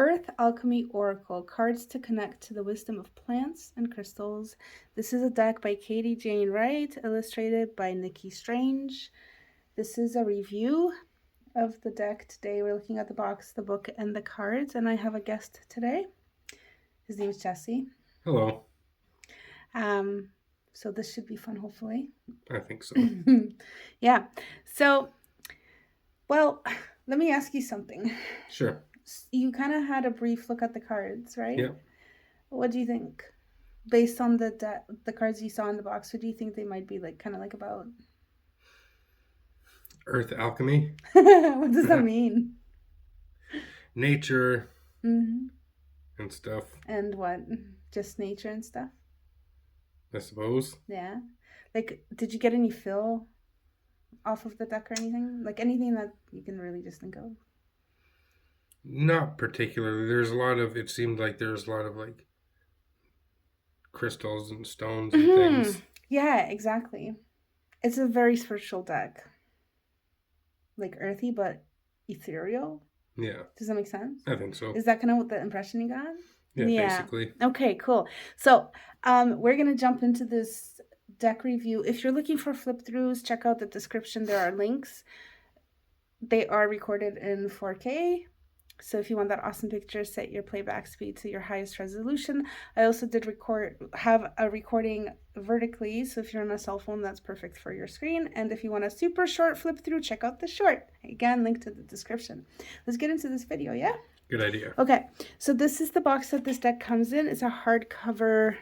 Earth Alchemy Oracle, cards to connect to the wisdom of plants and crystals. This is a deck by Katie Jane Wright, illustrated by Nikki Strange. This is a review of the deck today. We're looking at the box, the book, and the cards, and I have a guest today. His name is Jesse. Hello. So this should be fun, hopefully. I think so. Yeah. So, well, let me ask you something. Sure. You kind of had a brief look at the cards, right? Yeah. What do you think? Based on the cards you saw in the box, what do you think they might be like, kind of like about? Earth Alchemy. What does that mean? Nature Mm-hmm. and stuff, And what? Just nature and stuff? I suppose. Yeah. Like, did you get any feel off of the deck or anything? Like anything that you can really just think of? Not particularly. It seemed like there's a lot of like crystals and stones and things. Yeah, exactly. It's a very spiritual deck. Like earthy, but ethereal. Yeah. Does that make sense? I think so. Is that kind of what the impression you got? Yeah. Basically. Okay, cool. So we're going to jump into this deck review. If you're looking for flip throughs, check out the description. There are links. They are recorded in 4K. So if you want that awesome picture, set your playback speed to your highest resolution. I also did have a recording vertically. So if you're on a cell phone, that's perfect for your screen. And if you want a super short flip through, check out the short. Again, link to the description. Let's get into this video, yeah? Good idea. Okay, so this is the box that this deck comes in. It's a hardcover,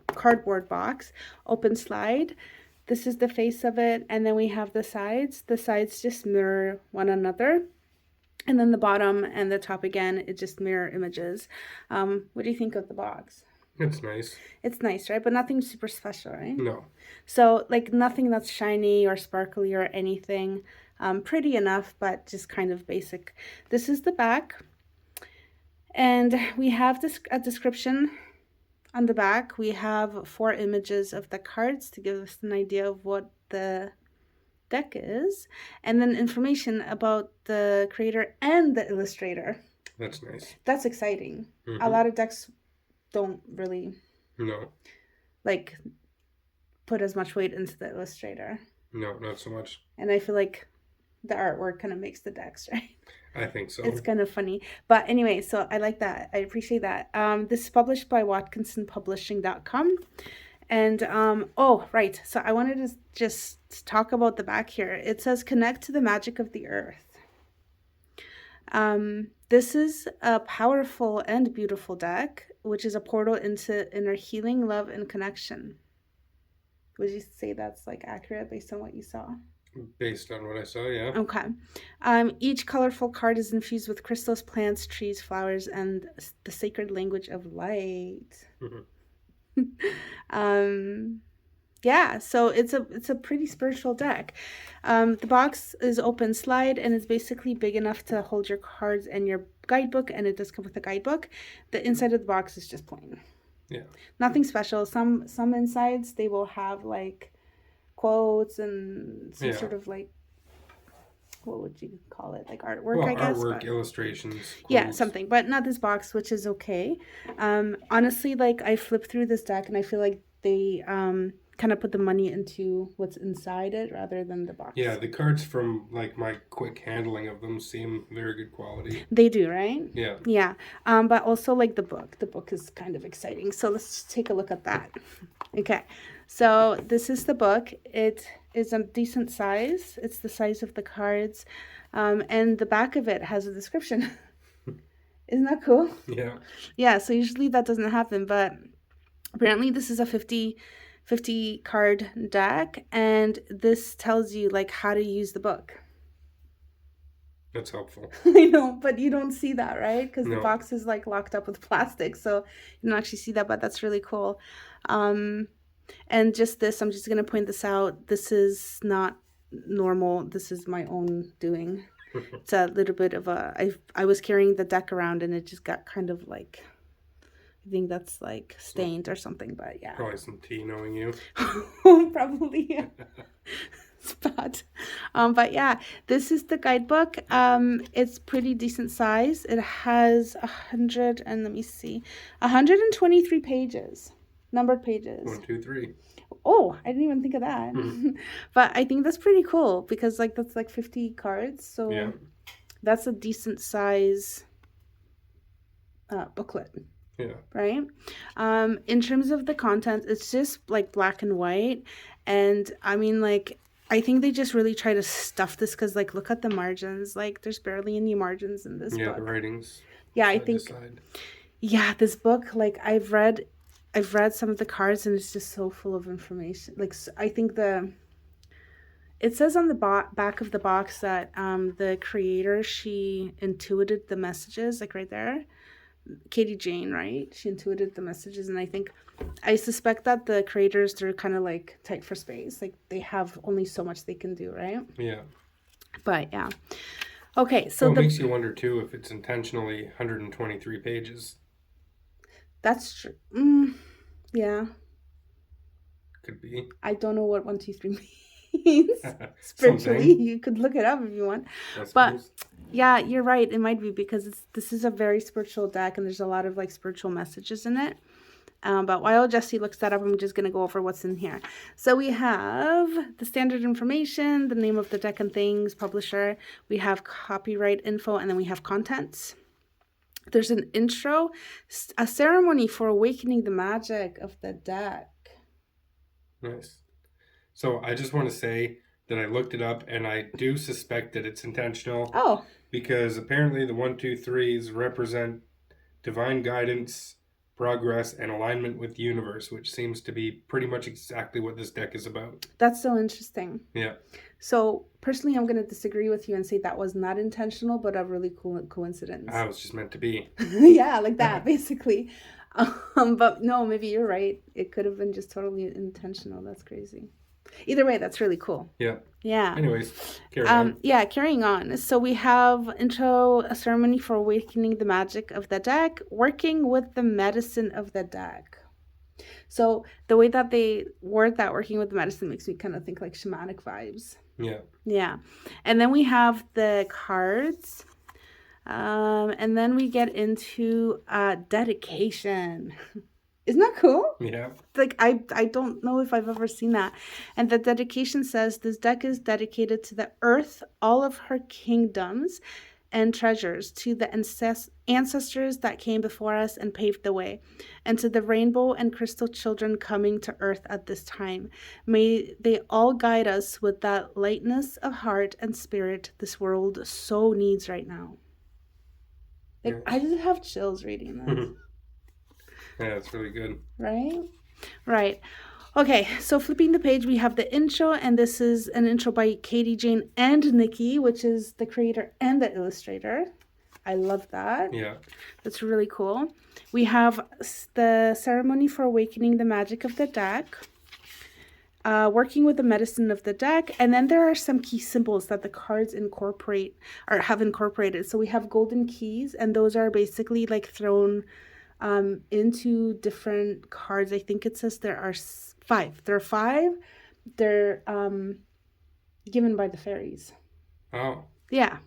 cardboard box, open slide. This is the face of it, and then we have the sides. The sides just mirror one another. And then the bottom and the top again, it just mirror images. What do you think of the box? It's nice. It's nice, right? But nothing super special, right? No. So, like, nothing that's shiny or sparkly or anything. Pretty enough, but just kind of basic. This is the back. And we have a description on the back. We have 4 images of the cards to give us an idea of what the deck is, and then information about the creator and the illustrator. That's nice. That's exciting. A lot of decks don't really like put as much weight into the illustrator. No, not so much. And I feel like the artwork kind of makes the decks, right? I think so. It's kind of funny. But anyway, so I like that. I appreciate that. This is published by WatkinsonPublishing.com. And, oh, right. So I wanted to just talk about the back here. It says, connect to the magic of the earth. This is a powerful and beautiful deck, which is a portal into inner healing, love, and connection. Would you say that's like accurate based on what you saw? Based on what I saw, yeah. Okay. Each colorful card is infused with crystals, plants, trees, flowers, and the sacred language of light. Yeah, so it's a pretty spiritual deck. The box is open slide and is basically big enough to hold your cards and your guidebook, and it does come with a guidebook. The inside of the box is just plain. Yeah. Nothing special. Some insides they will have like quotes and some sort of like, what would you call it? Like artwork, I guess. Artwork, illustrations. Quotes. Yeah, something, but not this box, which is okay. Honestly, like I flipped through this deck and I feel like they kind of put the money into what's inside it rather than the box. Yeah, the cards from like my quick handling of them seem very good quality. They do, right? Yeah. Yeah. But also like the book. The book is kind of exciting. So let's take a look at that. Okay. So this is the book. It is a decent size. It's the size of the cards. And the back of it has a description. Isn't that cool? Yeah. Yeah, so usually that doesn't happen, but apparently this is a 50 card deck, and this tells you like how to use the book. That's helpful. I know, but you don't see that, right? Because the box is like locked up with plastic, so you don't actually see that, but that's really cool. And just this, I'm just going to point this out. This is not normal. This is my own doing. It's a little bit of I was carrying the deck around and it just got kind of like, I think that's like stained or something, but yeah. Probably some tea knowing you. Probably, yeah. It's bad. But yeah, this is the guidebook. It's pretty decent size. It has 100 and let me see, 123 pages, numbered pages. 1, 2, 3. Oh, I didn't even think of that. But I think that's pretty cool because like that's like 50 cards. So Yeah. that's a decent size booklet. Yeah. Right? In terms of the content, it's just like black and white. And I mean, like, I think they just really try to stuff this because, like, look at the margins. Like, there's barely any margins in this book. Yeah, the writings. Yeah, I think. Yeah, this book, like, I've read some of the cards and it's just so full of information. Like, I think it says on the back of the box that the creator, she intuited the messages, like right there. Katie Jane, right? She intuited the messages, and I suspect that the creators, they're kind of like tight for space. Like they have only so much they can do, right? Yeah. But yeah. Okay, so it makes you wonder too if it's intentionally 123 pages. That's true. Yeah. Could be. I don't know what 1, 2, 3 means spiritually. You could look it up if you want. But yeah, you're right. It might be because this is a very spiritual deck and there's a lot of like spiritual messages in it. But while Jesse looks that up, I'm just going to go over what's in here. So we have the standard information, the name of the deck and things, publisher. We have copyright info, and then we have contents. There's an intro, a ceremony for awakening the magic of the deck. Nice. So I just want to say that I looked it up and I do suspect that it's intentional. Oh. Because apparently the 1, 2, 3s represent divine guidance, progress, and alignment with the universe, which seems to be pretty much exactly what this deck is about. That's so interesting. Yeah. So personally, I'm going to disagree with you and say that was not intentional, but a really cool coincidence. I was just meant to be. Yeah, like that, basically. But no, maybe you're right. It could have been just totally intentional. That's crazy. Either way, that's really cool. Yeah. Yeah. Anyways, carry on. Yeah, carrying on. So we have intro, a ceremony for awakening the magic of the deck, working with the medicine of the deck. So the way that they word that, working with the medicine, makes me kind of think like shamanic vibes. Yeah. Yeah. And then we have the cards. And then we get into dedication. Isn't that cool? Yeah. Like, I don't know if I've ever seen that. And the dedication says, this deck is dedicated to the earth, all of her kingdoms and treasures, to the ancestors that came before us and paved the way, and to the rainbow and crystal children coming to earth at this time. May they all guide us with that lightness of heart and spirit this world so needs right now. Like, I just have chills reading this. Yeah, it's really good. Right? Right. Okay, so flipping the page, we have the intro, and this is an intro by Katie Jane and Nikki, which is the creator and the illustrator. I love that. Yeah. That's really cool. We have the ceremony for awakening the magic of the deck, working with the medicine of the deck, and then there are some key symbols that the cards incorporate or have incorporated. So we have golden keys, and those are basically like thrown into different cards. I think it says there are 5. There are 5. They're given by the fairies. Oh. Yeah.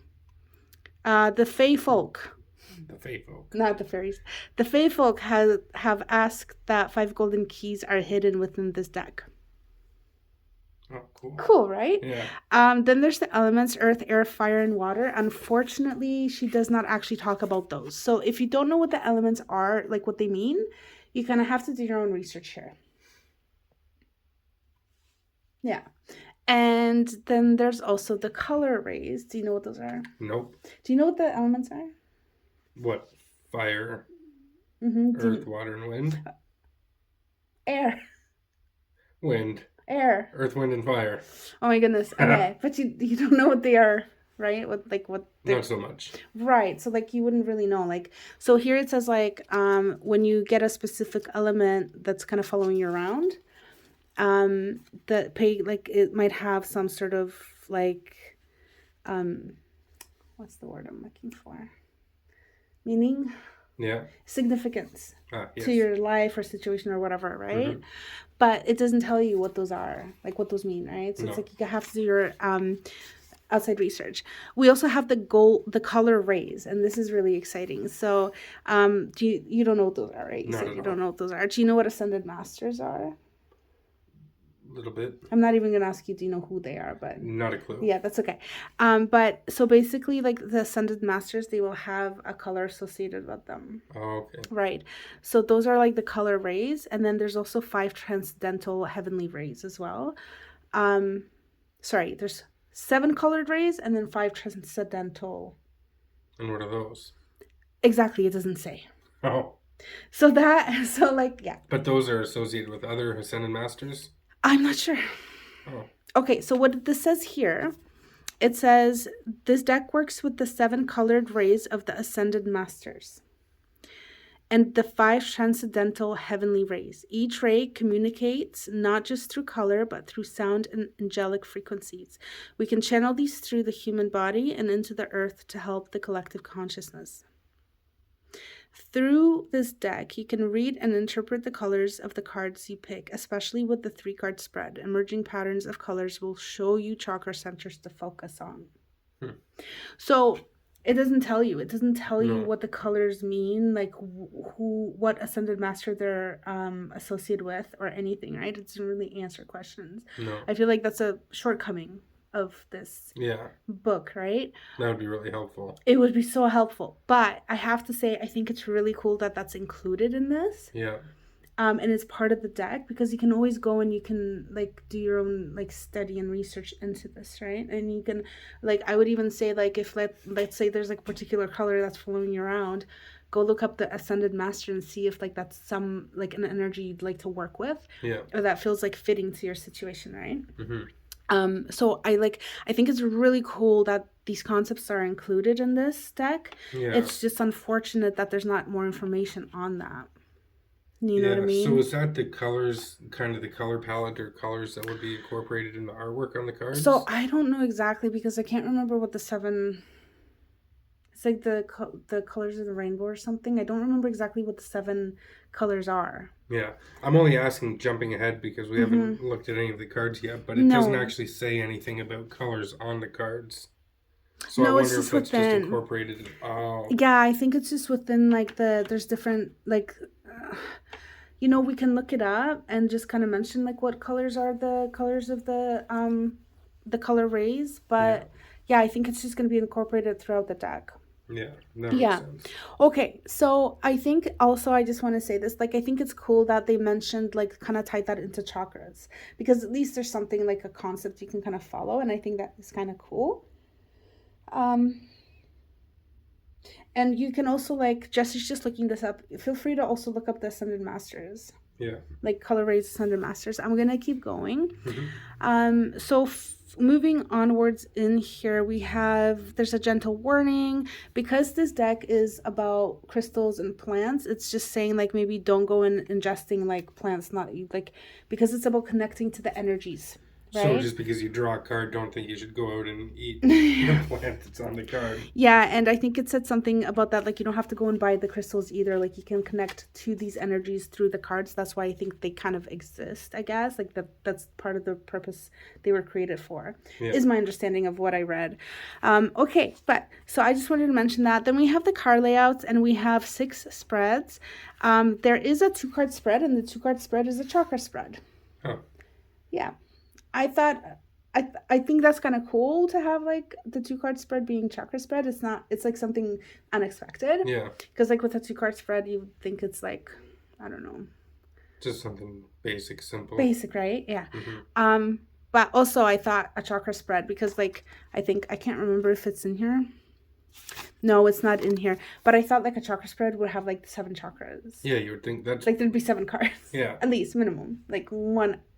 The Fae folk. The Fae folk. Not the fairies. The Fae folk have asked that 5 golden keys are hidden within this deck. Oh, cool. Cool, right? Yeah. Then there's the elements, earth, air, fire, and water. Unfortunately, she does not actually talk about those. So if you don't know what the elements are, like what they mean, you kind of have to do your own research here. Yeah. And then there's also the color rays. Do you know what those are? Nope. Do you know what the elements are? What? Fire, earth, water, and wind? Air. Wind. Air. Earth, wind, and fire. Oh my goodness. Okay. But you don't know what they are, right? What Not so much. Right. So like you wouldn't really know. Like, so here it says like when you get a specific element that's kind of following you around, like it might have some sort of like what's the word I'm looking for? Meaning? Yeah. significance Yes. to your life or situation or whatever, right? Mhm. But it doesn't tell you what those are, like what those mean, right? So No. it's like you have to do your outside research. We also have the color rays, and this is really exciting. So, you don't know what those are, right? You Not said at you all. don't know what those are. Do you know what ascended masters are? A little bit. I'm not even gonna ask you, do you know who they are? But Not a clue. yeah, that's okay. But so basically, like the ascended masters, they will have a color associated with them. Oh, okay. Right. So those are like the color rays, and then there's also 5 transcendental heavenly rays as well. Sorry, there's 7 colored rays and then 5 transcendental. And what are those? Exactly, it doesn't say. Oh. So like, yeah. But those are associated with other Ascended Masters? I'm not sure. Oh. Okay, so what this says here, it says this deck works with the 7 colored rays of the Ascended Masters and the 5 transcendental heavenly rays. Each ray communicates not just through color, but through sound and angelic frequencies. We can channel these through the human body and into the earth to help the collective consciousness. Through this deck, you can read and interpret the colors of the cards you pick, especially with the 3-card spread. Emerging patterns of colors will show you chakra centers to focus on. So it doesn't tell you. It doesn't tell you what the colors mean, like what ascended master they're associated with or anything, right? It doesn't really answer questions. No. I feel like that's a shortcoming of this book, right? That would be really helpful. It would be so helpful. But I have to say, I think it's really cool that that's included in this. Yeah. And it's part of the deck because you can always go and you can like do your own like study and research into this, right? And you can like, I would even say like if let's say there's like a particular color that's following you around, go look up the ascended master and see if like that's some like an energy you'd like to work with, or that feels like fitting to your situation, right? So I think it's really cool that these concepts are included in this deck. It's just unfortunate that there's not more information on that. You know what I mean? So is that the colors, kind of the color palette or colors that would be incorporated in the artwork on the cards? So I don't know exactly because I can't remember what the 7. It's like the colors of the rainbow or something. I don't remember exactly what the 7 colors are. Yeah, I'm only asking, jumping ahead, because we haven't looked at any of the cards yet, but it doesn't actually say anything about colors on the cards. So I wonder if that's just incorporated. Oh. Yeah, I think it's just within like there's different like, we can look it up and just kind of mention like what colors are the colors of the color rays, but yeah, I think it's just going to be incorporated throughout the deck. Yeah, that makes sense. Okay, so I think also I just want to say this, like I think it's cool that they mentioned like kind of tied that into chakras because at least there's something like a concept you can kind of follow, and I think that is kind of cool. And you can also like Jesse's just looking this up. Feel free to also look up the Ascended Masters. Yeah. Like color rays Ascended Masters. I'm gonna keep going. So moving onwards in here, there's a gentle warning because this deck is about crystals and plants. It's just saying like maybe don't go in ingesting like plants, not like because it's about connecting to the energies. Right? So just because you draw a card, don't think you should go out and eat the plant that's on the card. Yeah, and I think it said something about that, like you don't have to go and buy the crystals either. Like you can connect to these energies through the cards. That's why I think they kind of exist, I guess. Like that's part of the purpose they were created for, is my understanding of what I read. Okay, but so I just wanted to mention that. Then we have the card layouts and we have 6 spreads. There is a 2-card spread, and the 2-card spread is a chakra spread. Oh. Yeah. I think that's kind of cool to have like the 2-card spread being chakra spread. It's like something unexpected. Yeah. Because like with a 2-card spread, you would think it's like, I don't know. Just something basic, simple. Basic, right? Yeah. But also I thought a chakra spread because like, I can't remember if it's in here. No, it's not in here. But I thought like a chakra spread would have like 7 chakras. Yeah, you would think that's like there'd be 7 cards. Yeah. At least minimum. Like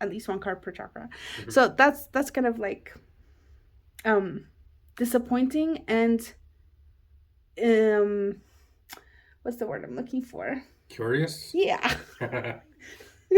at least one card per chakra. So that's kind of like disappointing and what's the word I'm looking for? Curious? Yeah.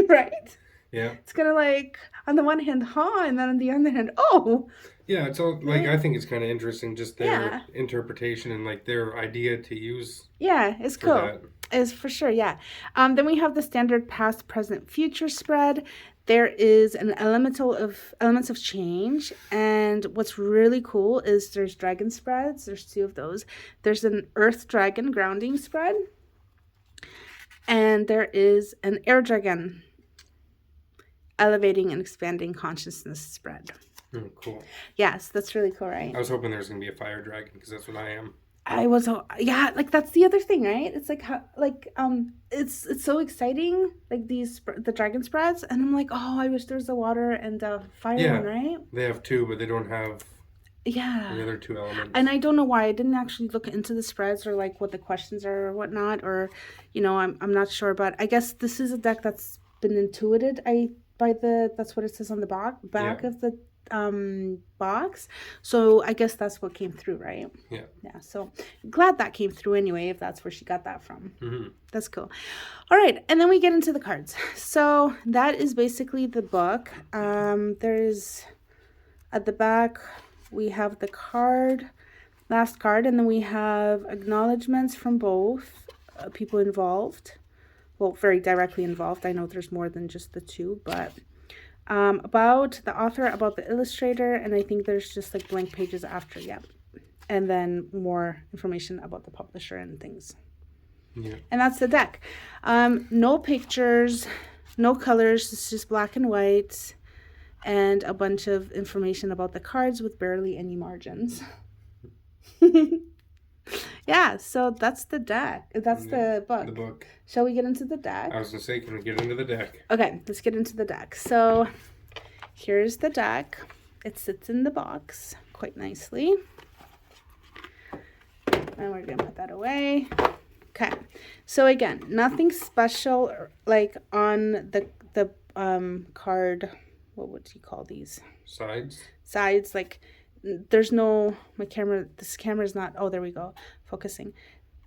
Right? Yeah. It's gonna like on the one hand, huh, and then on the other hand, oh. Yeah, it's all like, I Right? think it's kind of interesting, just their Yeah. interpretation and like their idea to use Yeah, it's for cool. that. Is for sure, yeah. Then we have the standard past, present, future spread. There is an elemental of elements of change, and what's really cool is there's dragon spreads. There's two of those. There's an earth dragon grounding spread, and there is an air dragon elevating and expanding consciousness spread. Cool. Yes, that's really cool, right? I was hoping there was gonna be a fire dragon because that's what I am. I was, yeah, like that's the other thing, right? It's like how, like it's so exciting, like the dragon spreads, and I'm like, oh, I wish there was a water and a fire one, Yeah, right? they have two, but they don't have the Yeah, other two elements. and I don't know why I didn't actually look into the spreads or like what the questions are or whatnot, or I'm not sure, but I guess this is a deck that's been intuited. That's what it says on the back Yeah. of the box, so I guess that's what came through, right? Yeah. So glad that came through anyway, if that's where she got that from. Mm-hmm. That's cool. All right, and then we get into the cards. So that is basically the book. There's at the back we have the last card, and then we have acknowledgments from both people involved, well, very directly involved. I know there's more than just the two, but about the author, about the illustrator, and I think there's just like blank pages after, yeah. And then more information about the publisher and things. Yeah. And that's the deck. No pictures, no colors, it's just black and white, and a bunch of information about the cards with barely any margins. Yeah, so that's the deck. That's the book. The book. Shall we get into the deck? I was gonna say, can we get into the deck? Okay, let's get into the deck. So here's the deck. It sits in the box quite nicely. And we're gonna put that away. Okay, so again, nothing special like on the card. What would you call these? Sides, like there's no, this camera's not, oh, there we go, focusing.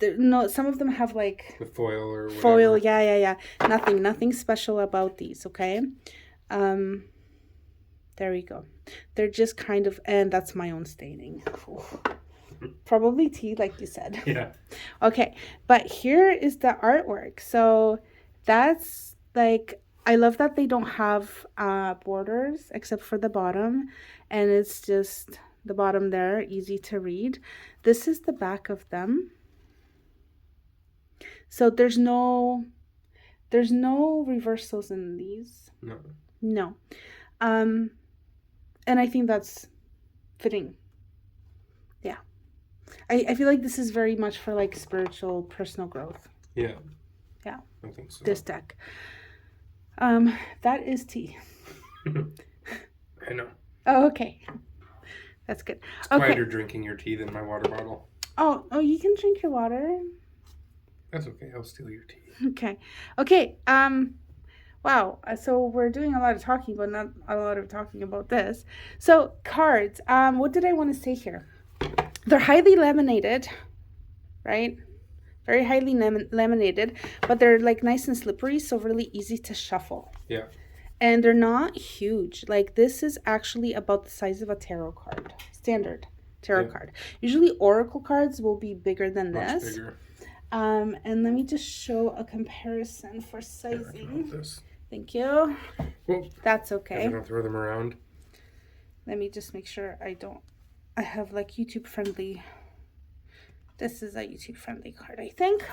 No, some of them have like the foil or whatever. Foil, yeah. Nothing special about these, okay? There we go. They're just kind of, and that's my own staining. Probably tea, like you said. Yeah. Okay, but here is the artwork. So that's like, I love that they don't have borders except for the bottom, and it's just the bottom there, easy to read. This is the back of them. So there's no reversals in these. No. And I think that's fitting. Yeah. I feel like this is very much for like spiritual personal growth. Yeah. Yeah. I think so. This deck. That is tea. I know. Oh, okay. That's good. It's quieter drinking your tea than my water bottle. Oh, you can drink your water. That's okay. I'll steal your tea. Okay. Wow. So we're doing a lot of talking, but not a lot of talking about this. So cards. What did I want to say here? They're highly laminated, right? Very highly laminated, but they're like nice and slippery, so really easy to shuffle. Yeah. And they're not huge. Like this is actually about the size of a tarot card, standard tarot card. Usually oracle cards will be bigger than Much this. bigger. And let me just show a comparison for sizing. Thank you. Well, that's okay. I don't throw them around. Let me just make sure I have like YouTube friendly. This is a YouTube friendly card, I think.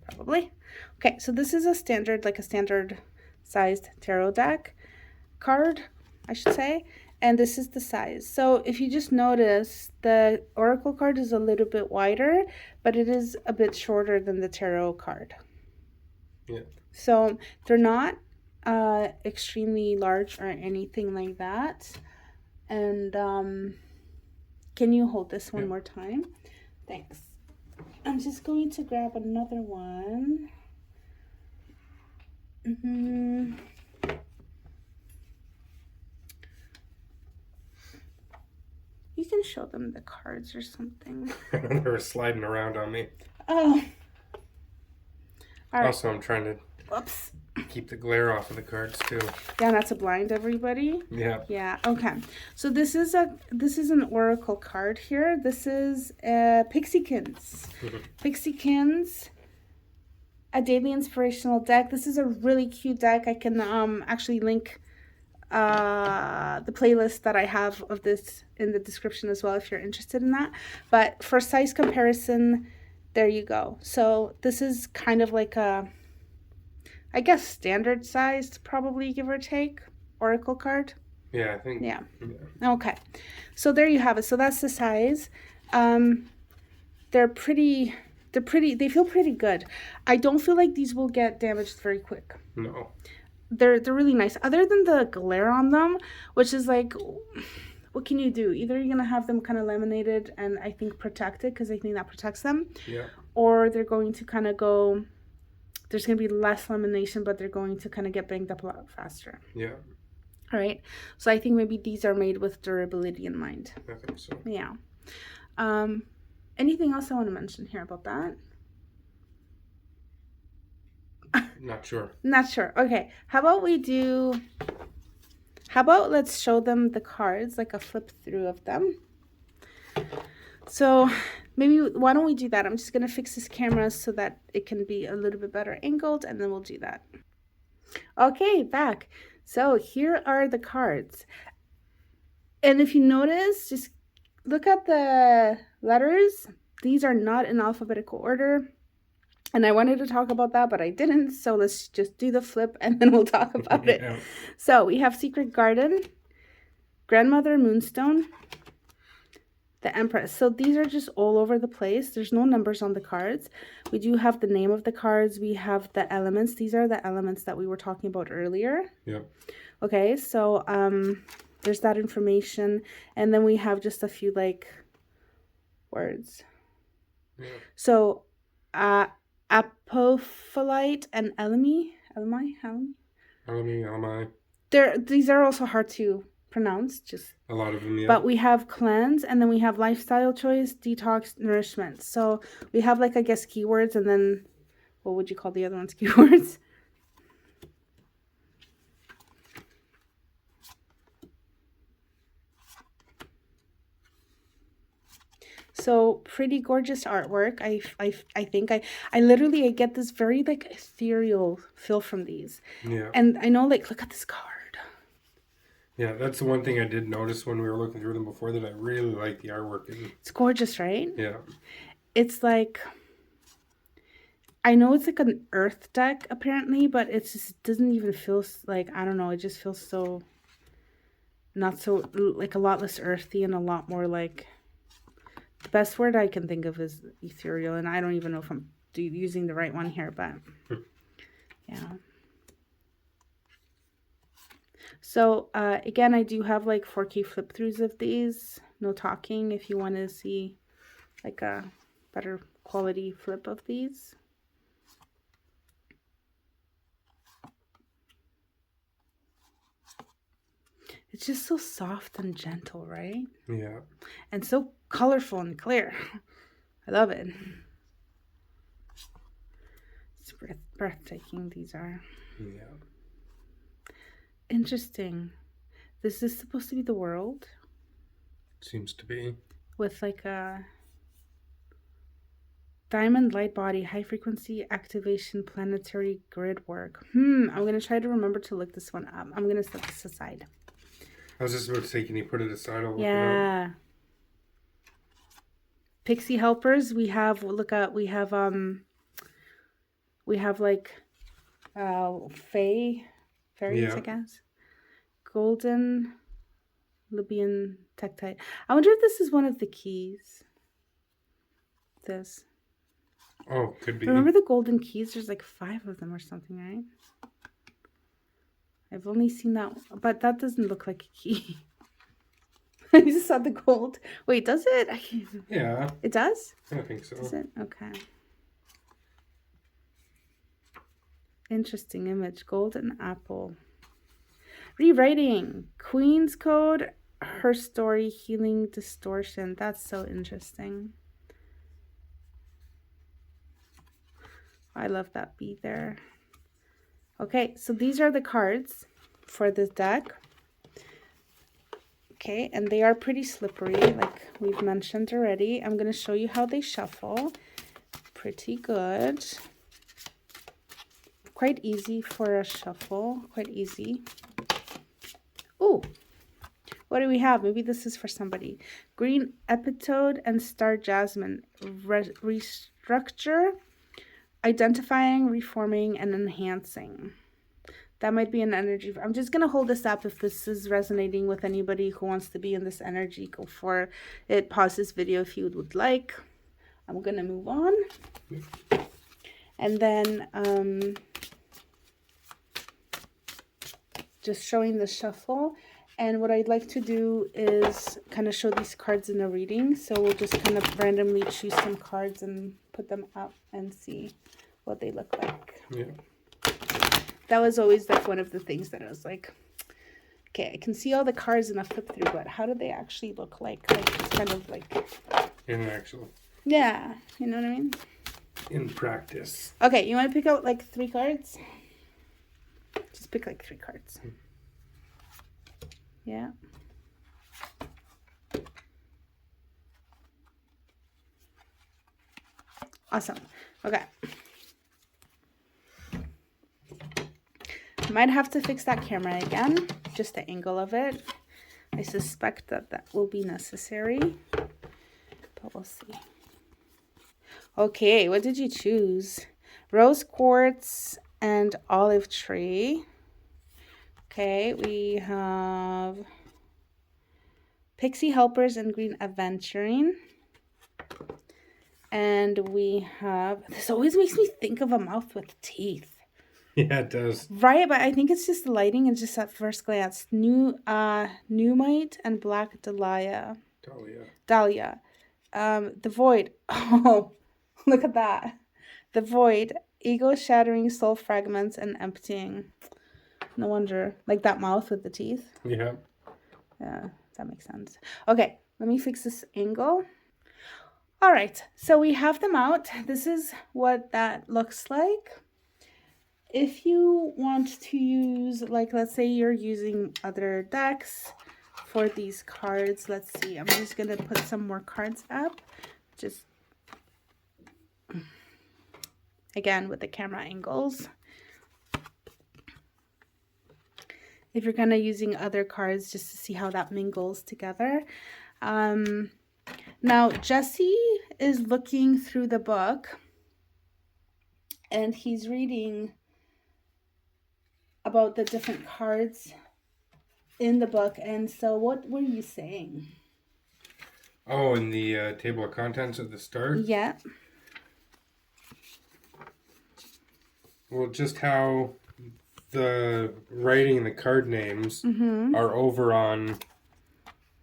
Probably. Okay, so this is a standard sized tarot deck card, I should say. And this is the size. So if you just notice, the oracle card is a little bit wider, but it is a bit shorter than the tarot card. Yeah. So they're not extremely large or anything like that. And can you hold this one more time? Thanks. I'm just going to grab another one. You can show them the cards or something. They were sliding around on me. Oh. All right. Also, I'm trying to... Whoops. keep the glare off of the cards too. Yeah, that's a blind, everybody. Yeah. Yeah. Okay. So this is an oracle card here. This is Pixiekins. Pixiekins, a daily inspirational deck. This is a really cute deck. I can actually link the playlist that I have of this in the description as well if you're interested in that. But for size comparison, there you go. So this is kind of like a, I guess, standard sized, probably, give or take, oracle card. Yeah, I think. Yeah. Okay. So there you have it. So that's the size. They're pretty. They feel pretty good. I don't feel like these will get damaged very quick. No. They're really nice. Other than the glare on them, which is like, what can you do? Either you're gonna have them kind of laminated and I think protected because I think that protects them. Yeah. Or they're going to kind of go. There's gonna be less lamination, but they're going to kind of get banged up a lot faster. Yeah. All right. So I think maybe these are made with durability in mind. I think so. Yeah. Anything else I want to mention here about that? Not sure. Not sure. Okay. How about let's show them the cards, like a flip through of them. So maybe, why don't we do that? I'm just going to fix this camera so that it can be a little bit better angled, and then we'll do that. Okay, back. So here are the cards. And if you notice, just look at the letters. These are not in alphabetical order. And I wanted to talk about that, but I didn't. So let's just do the flip and then we'll talk about it. Yeah. So we have Secret Garden, Grandmother Moonstone, the Empress. So these are just all over the place. There's no numbers on the cards. We do have the name of the cards. We have the elements. These are the elements that we were talking about earlier. Yeah. Okay, so there's that information. And then we have just a few like words. Yeah. So Apophyllite and Alchemy. These are also hard to pronounce. Just a lot of them. Yeah. But we have cleanse, and then we have lifestyle choice, detox, nourishment. So we have like, I guess, keywords, and then what would you call the other ones? Keywords. So pretty gorgeous artwork. I think I literally get this very like ethereal feel from these. Yeah. And I know, like, look at this card. Yeah, that's the one thing I did notice when we were looking through them before, that I really like the artwork. It's gorgeous, right? Yeah. It's like, I know it's like an earth deck apparently, but it just doesn't even feel like, I don't know, it just feels so, not so, like a lot less earthy and a lot more like, the best word I can think of is ethereal, and I don't even know if I'm using the right one here, but yeah. So again, I do have like 4K flip throughs of these. No talking if you want to see like a better quality flip of these. It's just so soft and gentle, right? Yeah. And so colorful and clear. I love it. It's breathtaking, these are. Yeah. Interesting. This is supposed to be the world. Seems to be. With like a diamond light body, high frequency activation, planetary grid work. I'm going to try to remember to look this one up. I'm going to set this aside. I was just about to say, can you put it aside? I'll look Yeah. it up. Pixie helpers, we have like fairies, Yeah. I guess. Golden Libyan Tektite. I wonder if this is one of the keys. This. Oh, could be. Remember the golden keys? There's like 5 of them or something, right? I've only seen that, but that doesn't look like a key. I just saw the gold. Wait, does it? Yeah. It does? I think so. Does it? Okay. Interesting image. Golden apple. Rewriting. Queen's Code. Her story. Healing distortion. That's so interesting. I love that bead there. Okay, so these are the cards for this deck. Okay, and they are pretty slippery, like we've mentioned already. I'm going to show you how they shuffle. Pretty good. Quite easy for a shuffle. Quite easy. Ooh, what do we have? Maybe this is for somebody. Green Epitode and Star Jasmine. Restructure, identifying, reforming, and enhancing. That might be an energy. I'm just going to hold this up. If this is resonating with anybody who wants to be in this energy, go for it. Pause this video if you would like. I'm going to move on. And then just showing the shuffle. And what I'd like to do is kind of show these cards in a reading. So we'll just kind of randomly choose some cards and put them up and see what they look like. Yeah. That was always like one of the things that I was like, okay, I can see all the cards in a flip through, but how do they actually look like? Like it's kind of like In actual. Yeah, you know what I mean? In practice. Okay, you want to pick out like 3 cards? Just pick like 3 cards. Yeah. Awesome. Okay. Might have to fix that camera again, just the angle of it. I suspect that that will be necessary, but we'll see. Okay, what did you choose? Rose quartz and olive tree. Okay, we have pixie helpers and green aventurine. And we have, this always makes me think of a mouth with teeth. Yeah, it does. Right, but I think it's just the lighting and just at first glance. Numite and Black Dahlia. Dahlia. The Void. Oh, look at that. The Void. Ego-shattering soul fragments and emptying. No wonder. Like that mouth with the teeth. Yeah. Yeah, that makes sense. Okay, let me fix this angle. All right, so we have them out. This is what that looks like. If you want to use, like, let's say you're using other decks for these cards. Let's see. I'm just going to put some more cards up. Just, again, with the camera angles. If you're kind of using other cards just to see how that mingles together. Now, Jesse is looking through the book. And he's reading about the different cards in the book. And so what were you saying? Oh, in the table of contents at the start? Yeah. Well, just how the writing and the card names are over on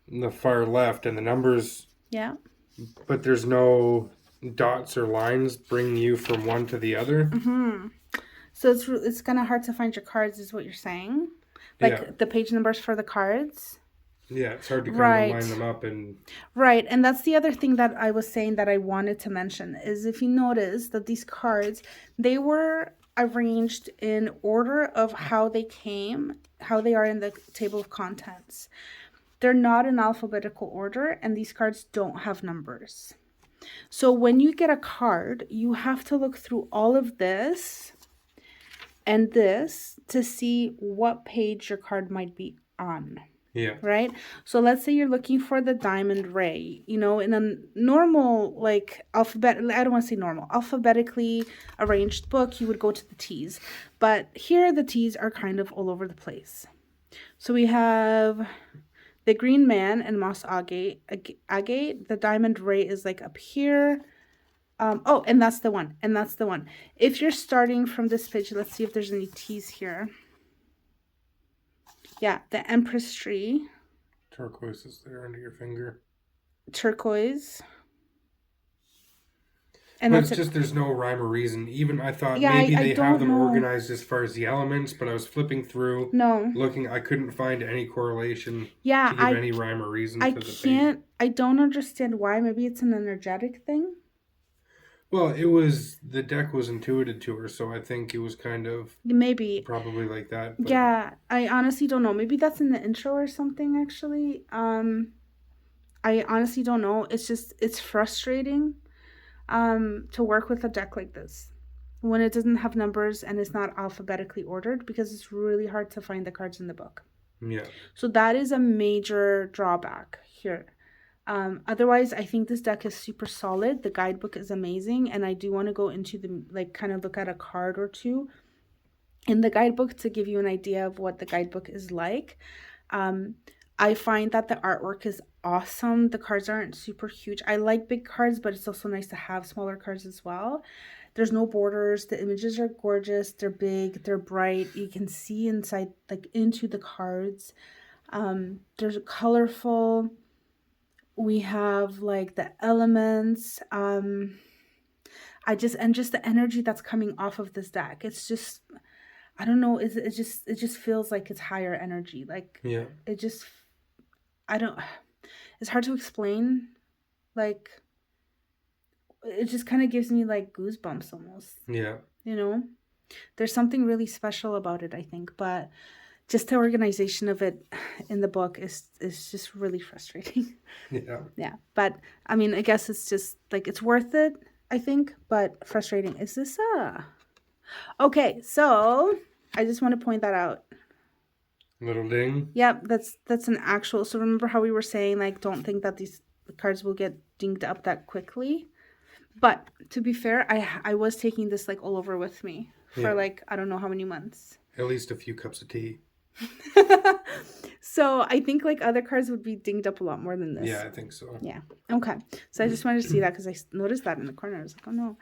the far left and the numbers. Yeah. But there's no dots or lines bringing you from one to the other. So it's kind of hard to find your cards is what you're saying? Like the page numbers for the cards? Yeah, it's hard to kind of line them up. Right, and that's the other thing that I was saying that I wanted to mention is if you notice that these cards, they were arranged in order of how they came, how they are in the table of contents. They're not in alphabetical order, and these cards don't have numbers. So when you get a card, you have to look through all of this and this to see what page your card might be on. Yeah. Right? So let's say you're looking for the diamond ray, you know, in a normal, like, I don't want to say normal, alphabetically arranged book, you would go to the T's. But here the T's are kind of all over the place. So we have the green man and moss agate. The diamond ray is like up here. Oh, and that's the one. And that's the one. If you're starting from this page, let's see if there's any T's here. Yeah, the Empress tree. Turquoise is there under your finger. Turquoise. And but it's just there's no rhyme or reason. Even I thought maybe they have them organized as far as the elements, but I was flipping through, looking. I couldn't find any correlation to give any rhyme or reason to the page. I don't understand why. Maybe it's an energetic thing. Well, the deck was intuited to her, so I think it was kind of Maybe. probably like that. But Yeah, I honestly don't know. Maybe that's in the intro or something actually. I honestly don't know. It's frustrating to work with a deck like this when it doesn't have numbers and it's not alphabetically ordered because it's really hard to find the cards in the book. yeah, So that is a major drawback here. Otherwise, I think this deck is super solid. The guidebook is amazing, and I do want to go into the like kind of look at a card or two in the guidebook to give you an idea of what the guidebook is like. Um, I find that the artwork is awesome. The cards aren't super huge. I like big cards, but it's also nice to have smaller cards as well. There's no borders. The images are gorgeous. They're big. They're bright. You can see inside, like into the cards. There's a colorful. We have like the elements. Just the energy that's coming off of this deck. It's just I don't know. It just feels like it's higher energy. Like yeah, it just I don't. It's hard to explain. Like it just kind of gives me like goosebumps almost. yeah, You know, there's something really special about it. I think, but just the organization of it in the book is just really frustrating. yeah. Yeah, but I mean, I guess it's just like it's worth it. I think, but frustrating. Is this okay? So I just want to point that out. Little ding. Yep, that's an actual. So remember how we were saying like don't think that these cards will get dinged up that quickly. But to be fair, I was taking this like all over with me for Yeah. like I don't know how many months. At least a few cups of tea. So I think like other cards would be dinged up a lot more than this. Yeah, I think so. Yeah. Okay. So I just wanted to see that because I noticed that in the corner. I was like, oh no.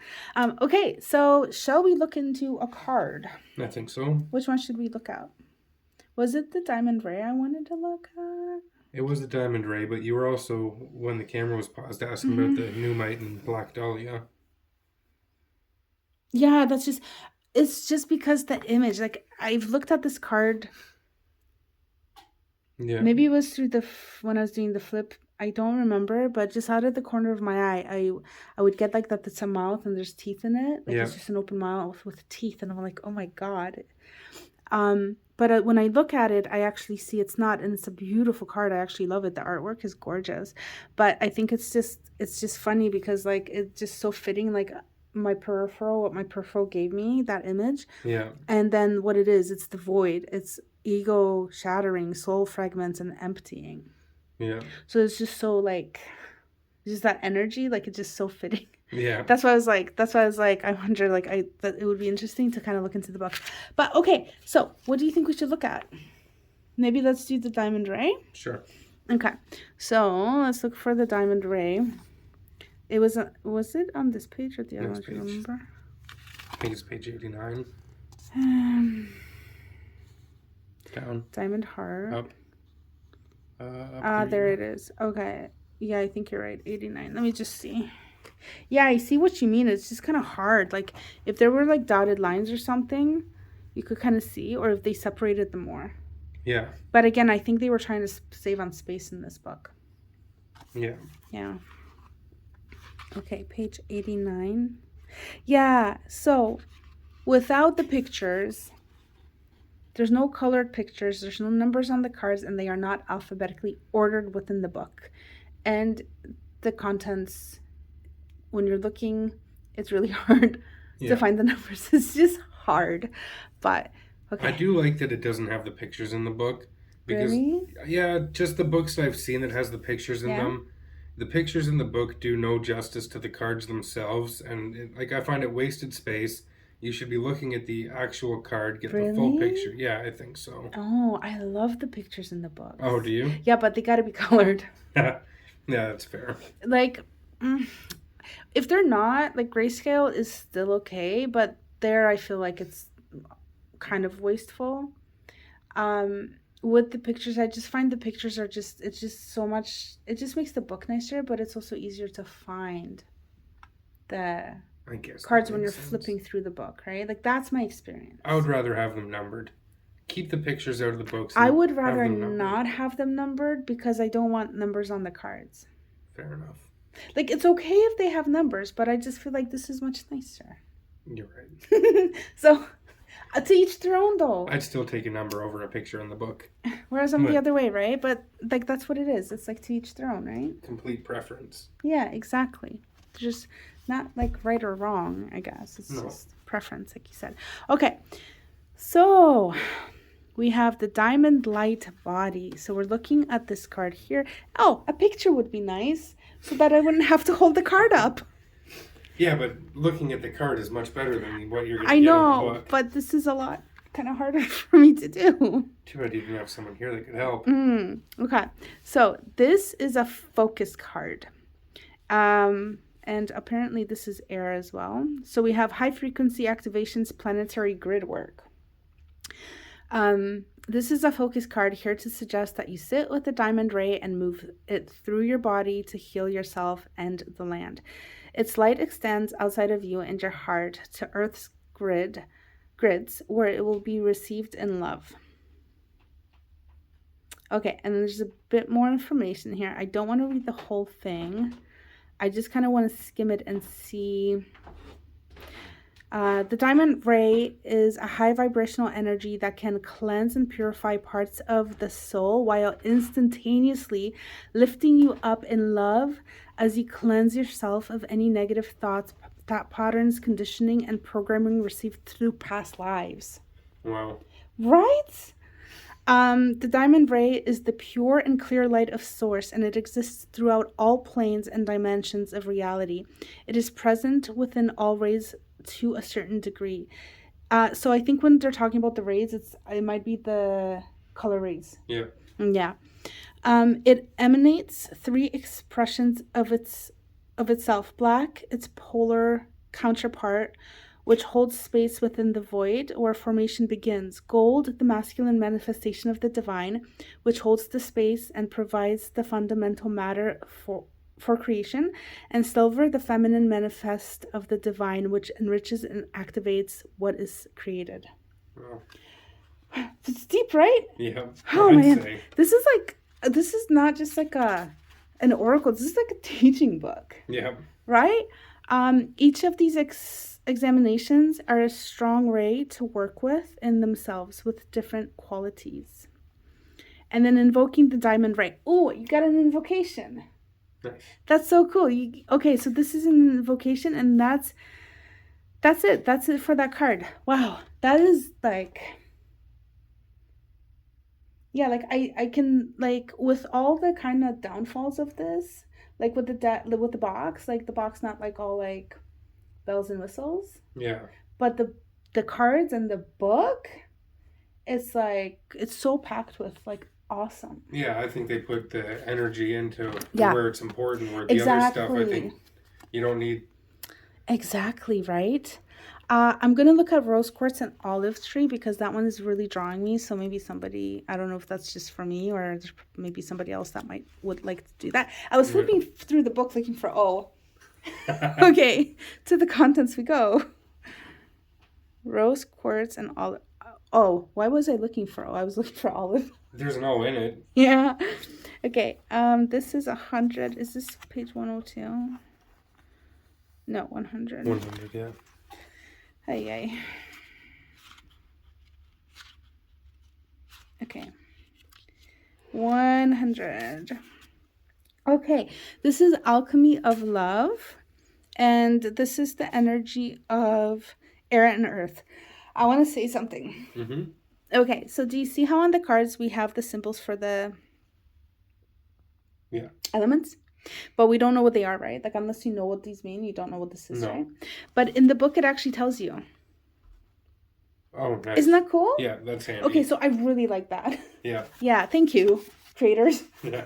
Okay. So shall we look into a card? I think so. Which one should we look at? Was it the Diamond Ray I wanted to look at? It was the Diamond Ray, but you were also, when the camera was paused, asking about the Numite and Black Dahlia. Yeah, it's just because the image, like I've looked at this card. Yeah. Maybe it was through when I was doing the flip. I don't remember, but just out of the corner of my eye, I would get like that. That's a mouth and there's teeth in it. Like it's just an open mouth with teeth, and I'm like, oh my god. But when I look at it, I actually see it's not, and it's a beautiful card. I actually love it. The artwork is gorgeous, but I think it's just funny because like it's just so fitting. Like what my peripheral gave me that image. Yeah. And then what it is, it's the void. It's ego shattering, soul fragments, and emptying. Yeah. So it's just so like, just that energy, like it's just so fitting. Yeah. That's why I was like, I wonder, like, that it would be interesting to kind of look into the book. But okay, so what do you think we should look at? Maybe let's do the Diamond Ray. Sure. Okay, so let's look for the Diamond Ray. It was it on this page or the other one? Do you remember? I think it's page 89. Down. Diamond Heart. Up. Up There it is. Okay. Yeah, I think you're right. 89. Let me just see. Yeah, I see what you mean. It's just kind of hard. Like, if there were, like, dotted lines or something, you could kind of see, or if they separated them more. Yeah. But again, I think they were trying to save on space in this book. Yeah. Yeah. Okay, page 89. Yeah, so without the pictures, there's no colored pictures, there's no numbers on the cards, and they are not alphabetically ordered within the book. And the contents, when you're looking, it's really hard to find the numbers. It's just hard. But okay. I do like that it doesn't have the pictures in the book. Because really? Yeah, just the books I've seen that has the pictures in them. The pictures in the book do no justice to the cards themselves, and like I find it wasted space. You should be looking at the actual card, get the full picture. Yeah, I think so. Oh, I love the pictures in the book. Oh, do you? Yeah, but they got to be colored. Yeah, that's fair. Like, if they're not, like, grayscale is still okay, but there I feel like it's kind of wasteful. With the pictures, I just find the pictures are it's just so much, it just makes the book nicer, but it's also easier to find the cards when you're flipping through the book, right? Like, that's my experience. I would rather have them numbered. Keep the pictures out of the books. I would rather not have them numbered because I don't want numbers on the cards. Fair enough. Like, it's okay if they have numbers, but I just feel like this is much nicer. You're right. So, to each their own, though. I'd still take a number over a picture in the book. Whereas I'm the other way, right? But, like, that's what it is. It's like to each their own, right? Complete preference. Yeah, exactly. Just not like right or wrong, I guess. It's just preference, like you said. Okay, so we have the Diamond Light Body. So we're looking at this card here. Oh, a picture would be nice so that I wouldn't have to hold the card up. Yeah, but looking at the card is much better than what you're going I to get in the know, book. but this is a lot kind of harder for me to do. Too bad you didn't have someone here that could help. Okay, so this is a focus card. And apparently this is air as well. So we have high frequency activations, planetary grid work. This is a focus card here to suggest that you sit with the diamond ray and move it through your body to heal yourself and the land. Its light extends outside of you and your heart to Earth's grids where it will be received in love. Okay, and there's a bit more information here. I don't want to read the whole thing. I just kind of want to skim it and see. The diamond ray is a high vibrational energy that can cleanse and purify parts of the soul while instantaneously lifting you up in love as you cleanse yourself of any negative thoughts, thought patterns, conditioning, and programming received through past lives. Wow. Right? The diamond ray is the pure and clear light of source, and it exists throughout all planes and dimensions of reality. It is present within all rays to a certain degree. So I think when they're talking about the rays, it might be the color rays. Yeah. Yeah. It emanates three expressions of itself: black, its polar counterpart, which holds space within the void where formation begins; gold, the masculine manifestation of the divine, which holds the space and provides the fundamental matter for creation; and silver, the feminine manifest of the divine, which enriches and activates what is created. Wow. It's deep, right? Yeah. Oh man, this is not just like an oracle. This is like a teaching book. Yeah. Right? Each of these examinations are a strong ray to work with in themselves with different qualities. And then invoking the diamond ray. Oh, you got an invocation. Nice. That's so cool. Okay, so this is an invocation, and that's it. That's it for that card. Wow, that is like, yeah, like I can, like, with all the kind of downfalls of this, like with the box, like the box not like all like bells and whistles. Yeah. But the cards and the book, it's like, it's so packed with like awesome. Yeah, I think they put the energy into where it's important, where the other stuff I think you don't need. Exactly, right? I'm going to look at rose quartz and olive tree because that one is really drawing me. So maybe somebody, I don't know if that's just for me or maybe somebody else that would like to do that. I was flipping through the book looking for okay, to the contents we go. Rose quartz and olive. Oh, why was I looking for I was looking for olive. There's an O in it. Yeah. Okay. This is 100. Is this page 102? No, 100. 100, yeah. Hey. Okay. 100. Okay. This is Alchemy of Love. And this is the energy of air and earth. I want to say something. Mm-hmm. Okay, so do you see how on the cards we have the symbols for the elements? But we don't know what they are, right? Like, unless you know what these mean, you don't know what this is, right? But in the book, it actually tells you. Oh, nice. Isn't that cool? Yeah, that's handy. Okay, so I really like that. Yeah. Yeah, thank you, creators. Yeah.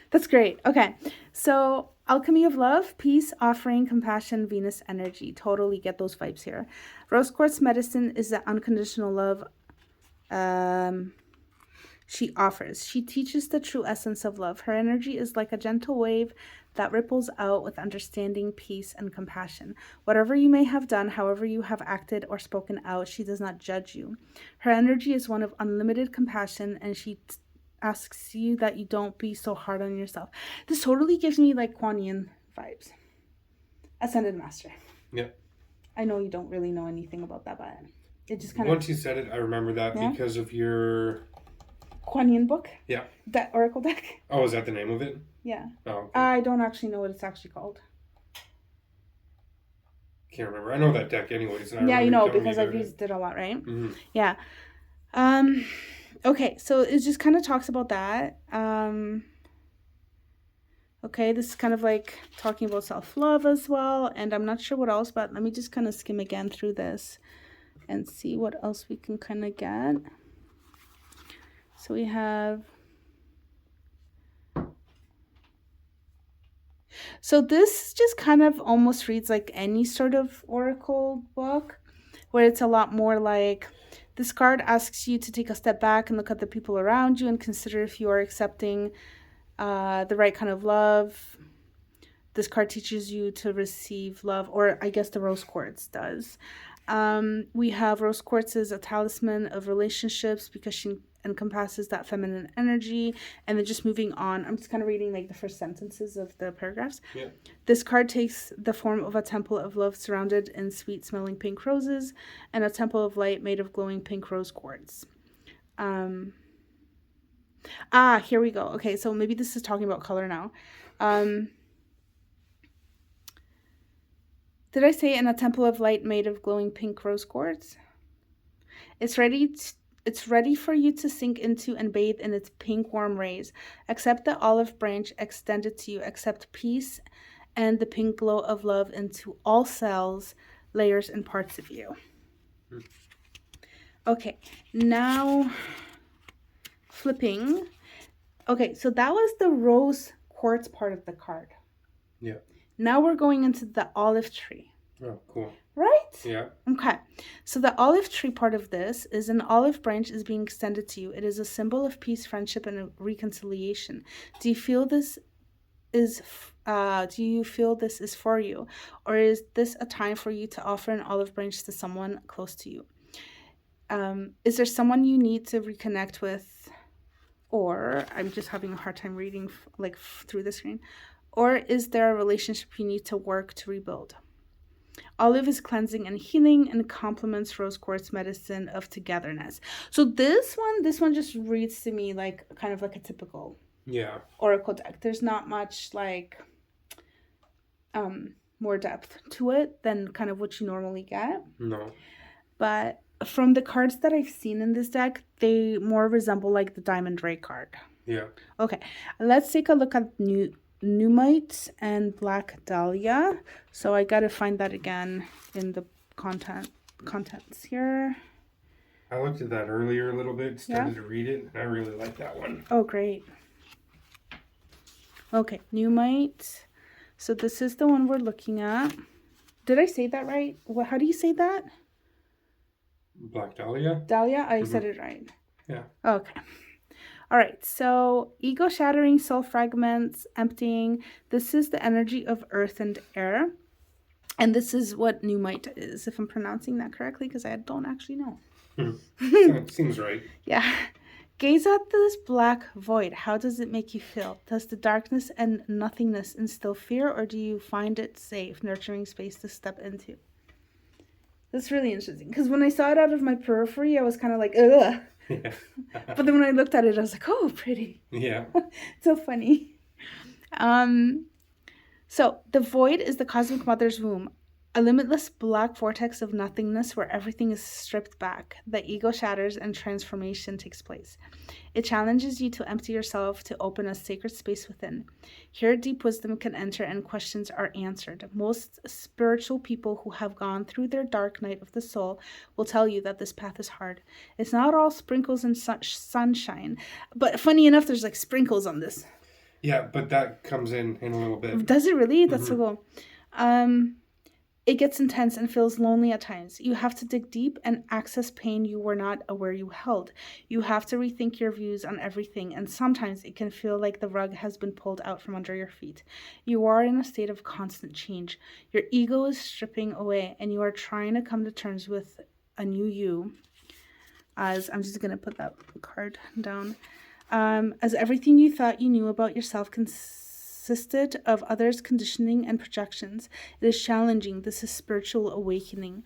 That's great. Okay, so Alchemy of Love, peace, offering, compassion, Venus energy. Totally get those vibes here. Rose quartz medicine is the unconditional love she offers. She teaches the true essence of love. Her energy is like a gentle wave that ripples out with understanding, peace, and compassion. Whatever you may have done, however you have acted or spoken out, she does not judge you. Her energy is one of unlimited compassion, and she asks you that you don't be so hard on yourself. This totally gives me like Kuan Yin vibes. Ascended Master. Yeah. I know you don't really know anything about that, but it just kind Once of... you said it, I remember that Yeah? because of your... Kuan Yin book? Yeah. That Oracle deck? Oh, is that the name of it? Yeah. Oh, okay. I don't actually know what it's actually called. Can't remember. I know that deck anyways. And Yeah, I you know, telling because you I've about used it a lot, right? Mm-hmm. Yeah. Okay, so it just kind of talks about that. Okay, this is kind of like talking about self-love as well, and I'm not sure what else, but let me just kind of skim again through this and see what else we can kind of get. So we have... So this just kind of almost reads like any sort of oracle book, where it's a lot more like, this card asks you to take a step back and look at the people around you and consider if you are accepting the right kind of love. This card teaches you to receive love, or I guess the rose quartz does. We have rose quartz as a talisman of relationships because she encompasses that feminine energy. And then just moving on, I'm just kind of reading like the first sentences of the paragraphs. Yeah. This card takes the form of a temple of love surrounded in sweet smelling pink roses and a temple of light made of glowing pink rose quartz. Here we go. Okay, so maybe this is talking about color now. Did I say in a temple of light made of glowing pink rose quartz? It's ready for you to sink into and bathe in its pink warm rays. Accept the olive branch extended to you. Accept peace and the pink glow of love into all cells, layers, and parts of you. Okay, now flipping. Okay, so that was the rose quartz part of the card. Yeah. Now we're going into the olive tree. Oh, cool. Right? Yeah. Okay. So the olive tree part of this is an olive branch is being extended to you. It is a symbol of peace, friendship, and reconciliation. Do you feel this is for you? Or is this a time for you to offer an olive branch to someone close to you? Is there someone you need to reconnect with? Or I'm just having a hard time reading through the screen. Or is there a relationship you need to work to rebuild? Olive is cleansing and healing and complements rose quartz medicine of togetherness. So this one just reads to me like kind of like a typical oracle deck. There's not much like more depth to it than kind of what you normally get. No. But from the cards that I've seen in this deck, they more resemble like the Diamond Ray card. Yeah. Okay, let's take a look at Numite and Black Dahlia. So I gotta find that again in the contents here. I looked at that earlier a little bit, started to read it, and I really like that one. Oh, great. Okay, Numite. So this is the one we're looking at. Did I say that right? How do you say that? Black Dahlia? Dahlia? I said it right. Yeah. Okay. All right, so ego shattering, soul fragments, emptying. This is the energy of earth and air. And this is what Numite is, if I'm pronouncing that correctly, because I don't actually know. That seems right. Yeah. Gaze at this black void. How does it make you feel? Does the darkness and nothingness instill fear, or do you find it safe, nurturing space to step into? That's really interesting, because when I saw it out of my periphery, I was kind of like, ugh. Yeah. But then when I looked at it, I was like, oh, pretty. Yeah. So funny. So the void is the cosmic mother's womb, a limitless black vortex of nothingness where everything is stripped back. The ego shatters and transformation takes place. It challenges you to empty yourself, to open a sacred space within. Here, deep wisdom can enter and questions are answered. Most spiritual people who have gone through their dark night of the soul will tell you that this path is hard. It's not all sprinkles and sunshine, but funny enough, there's like sprinkles on this. Yeah, but that comes in a little bit. Does it really? That's so cool. It gets intense and feels lonely at times. You have to dig deep and access pain you were not aware you held. You have to rethink your views on everything, and sometimes it can feel like the rug has been pulled out from under your feet. You are in a state of constant change. Your ego is stripping away, and you are trying to come to terms with a new you. As I'm just going to put that card down. As everything you thought you knew about yourself can consisted of others' conditioning and projections. It is challenging. This is spiritual awakening.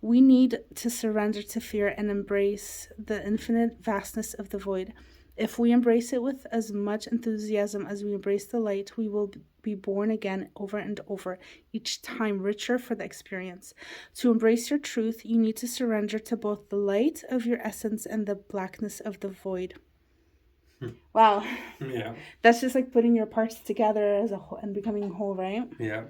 We need to surrender to fear and embrace the infinite vastness of the void. If we embrace it with as much enthusiasm as we embrace the light, we will be born again over and over, each time richer for the experience. To embrace your truth, you need to surrender to both the light of your essence and the blackness of the void. Wow. Yeah. That's just like putting your parts together as a whole and becoming whole, right? Yeah.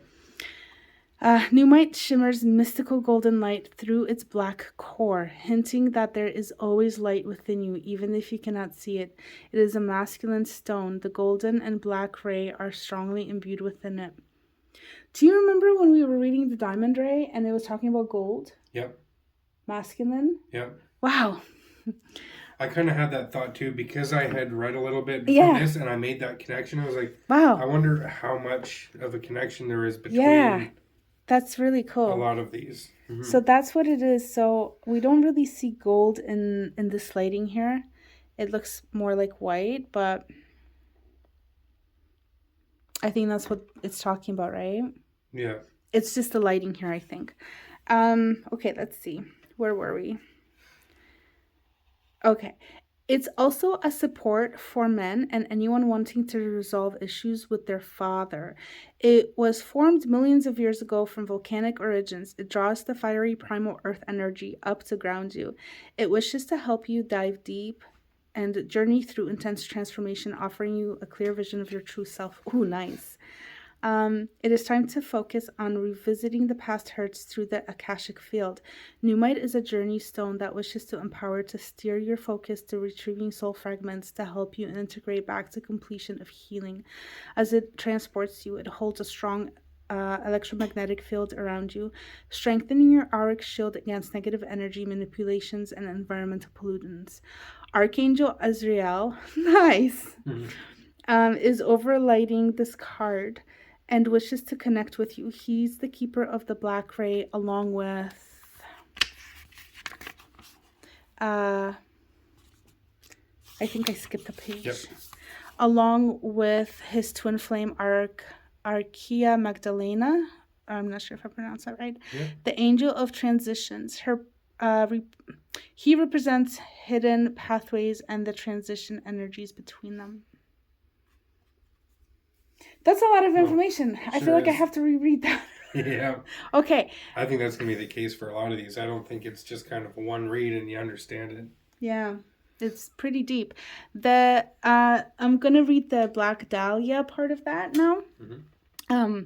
Pneumite shimmers mystical golden light through its black core, hinting that there is always light within you, even if you cannot see it. It is a masculine stone. The golden and black ray are strongly imbued within it. Do you remember when we were reading the Diamond Ray and it was talking about gold? Yep. Masculine? Yep. Wow. I kind of had that thought too because I had read a little bit from this and I made that connection. I was like, wow. I wonder how much of a connection there is between that's really cool. A lot of these. Mm-hmm. So that's what it is. So we don't really see gold in this lighting here. It looks more like white, but I think that's what it's talking about, right? Yeah. It's just the lighting here, I think. Okay, let's see. Where were we? Okay. It's also a support for men and anyone wanting to resolve issues with their father. It was formed millions of years ago from volcanic origins. It draws the fiery primal earth energy up to ground you. It wishes to help you dive deep and journey through intense transformation, offering you a clear vision of your true self. Ooh, nice. It is time to focus on revisiting the past hurts through the Akashic field. Pneumite is a journey stone that wishes to empower to steer your focus to retrieving soul fragments to help you integrate back to completion of healing. As it transports you, it holds a strong electromagnetic field around you, strengthening your auric shield against negative energy manipulations and environmental pollutants. Archangel Azrael, nice, is overlighting this card and wishes to connect with you. He's the keeper of the black ray, along with I think I skipped a page. Yep. Along with his twin flame Archaea Magdalena. I'm not sure if I pronounced that right. Yep. The angel of transitions. He represents hidden pathways and the transition energies between them. That's a lot of information. I feel like I have to reread that. Yeah. Okay. I think that's going to be the case for a lot of these. I don't think it's just kind of one read and you understand it. Yeah. It's pretty deep. I'm going to read the Black Dahlia part of that now. Mm-hmm.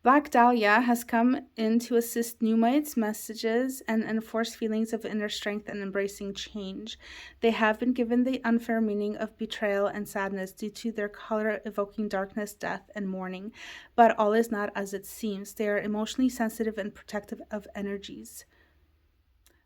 Black Dahlia has come in to assist Pneumite's messages and enforce feelings of inner strength and embracing change. They have been given the unfair meaning of betrayal and sadness due to their color evoking darkness, death, and mourning. But all is not as it seems. They are emotionally sensitive and protective of energies.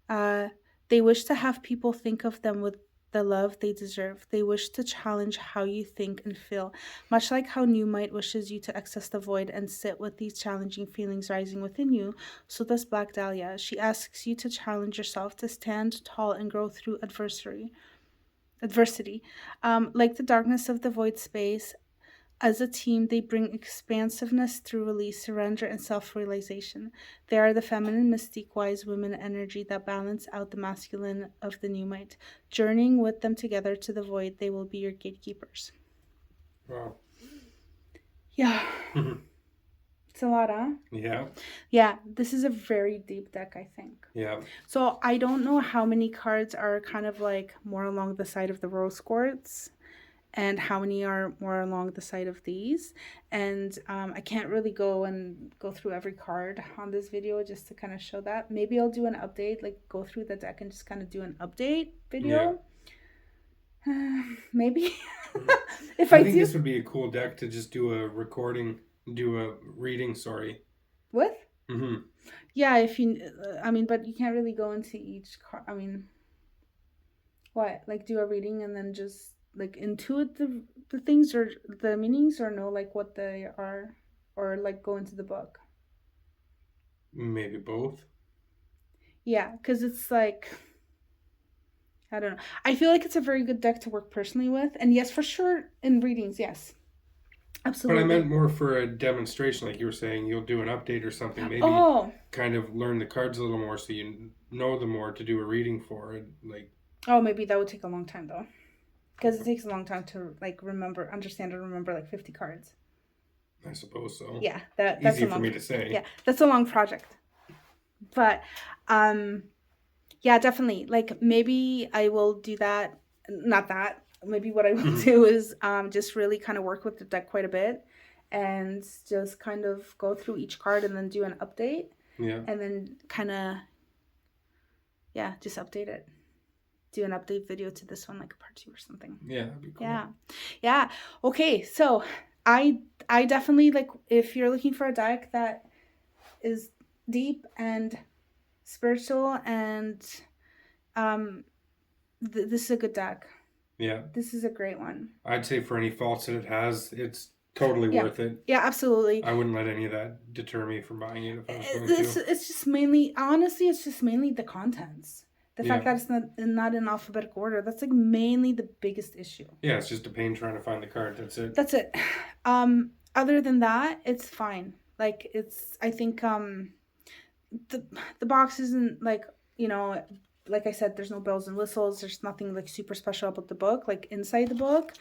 They wish to have people think of them with the love they deserve. They wish to challenge how you think and feel, much like how Pneumite wishes you to access the void and sit with these challenging feelings rising within you. So does Black Dahlia. She asks you to challenge yourself, to stand tall and grow through adversity. Like the darkness of the void space, as a team, they bring expansiveness through release, surrender, and self-realization. They are the feminine, mystique, wise women energy that balance out the masculine of the Pneumite. Journeying with them together to the void, they will be your gatekeepers. Wow. Yeah. It's a lot, huh? Yeah. Yeah, this is a very deep deck, I think. Yeah. So I don't know how many cards are kind of like more along the side of the rose quartz, and how many are more along the side of these. And I can't really go through every card on this video just to kind of show that. Maybe I'll do an update, like go through the deck and just kind of do an update video. Yeah. Maybe. If I think this would be a cool deck to just do a reading, sorry. With? Mm-hmm. Yeah, if you, but you can't really go into each card. What? Like do a reading and then just like intuit the things or the meanings, or know like what they are, or like go into the book? Maybe both. Yeah, because it's like, I don't know. I feel like it's a very good deck to work personally with. And yes, for sure, in readings, yes. But I meant Absolutely. more for a demonstration, like you were saying, you'll do an update or something. Maybe Oh, kind of learn the cards a little more so you know them more to do a reading for it. Like, oh, maybe that would take a long time though, because it yeah, takes a long time to like remember, understand, and remember like 50 cards. I suppose so. Yeah, that's Easy a for long. me to Yeah, say. that's a long project. But um, yeah, definitely. Like maybe I will do that. Not that. Maybe what I will Mhm. do is just really kind of work with the deck quite a bit, and just kind of go through each card and then do an update, Yeah, and then kind of yeah, just update it. Do an update video to this one, like a part 2 or something. yeah, that'd be cool. Yeah. Yeah. Okay. So I definitely like if you're looking for a deck that is deep and spiritual and um this is a good deck. Yeah, This is a great one. I'd say for any faults that it has, it's totally Yeah. worth it. Yeah, absolutely. I wouldn't let any of that deter me from buying it if I was going It's to. it's just mainly honestly it's just mainly the contents. The fact Yeah, that it's not in alphabetical order. That's like mainly the biggest issue. yeah, it's just a pain trying to find the card. That's it. That's it. Other than that, it's fine. Like it's I think the the box isn't like, you know, like I said, there's no bells and whistles. There's nothing like super special about the book, like inside the book,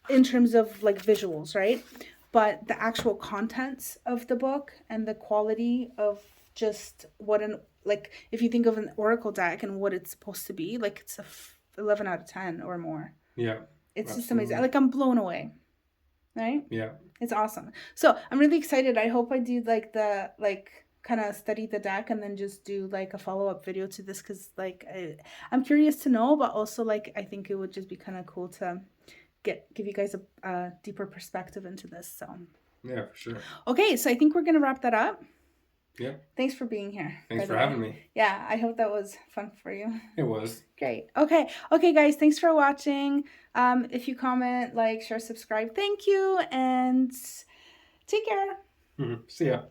in terms of like visuals, right? But the actual contents of the book and the quality of just what an like if you think of an oracle deck and what it's supposed to be, like it's a 11 out of 10 or more. Yeah, It's just amazing. absolutely. Like I'm blown away, right? Yeah, It's awesome. So I'm really excited. I hope I do like the like kind of study the deck and then just do like a follow up video to this because like I'm curious to know, but also like I think it would just be kind of cool to give you guys a deeper perspective into this. So yeah, for sure. okay, so I think we're gonna wrap that up. Yeah, Thanks for being here. thanks By for the way, having me. yeah, I hope that was fun for you. It was. Great. Okay. Okay, guys. Thanks for watching. If you comment, like, share, subscribe, thank you, and take care. See ya.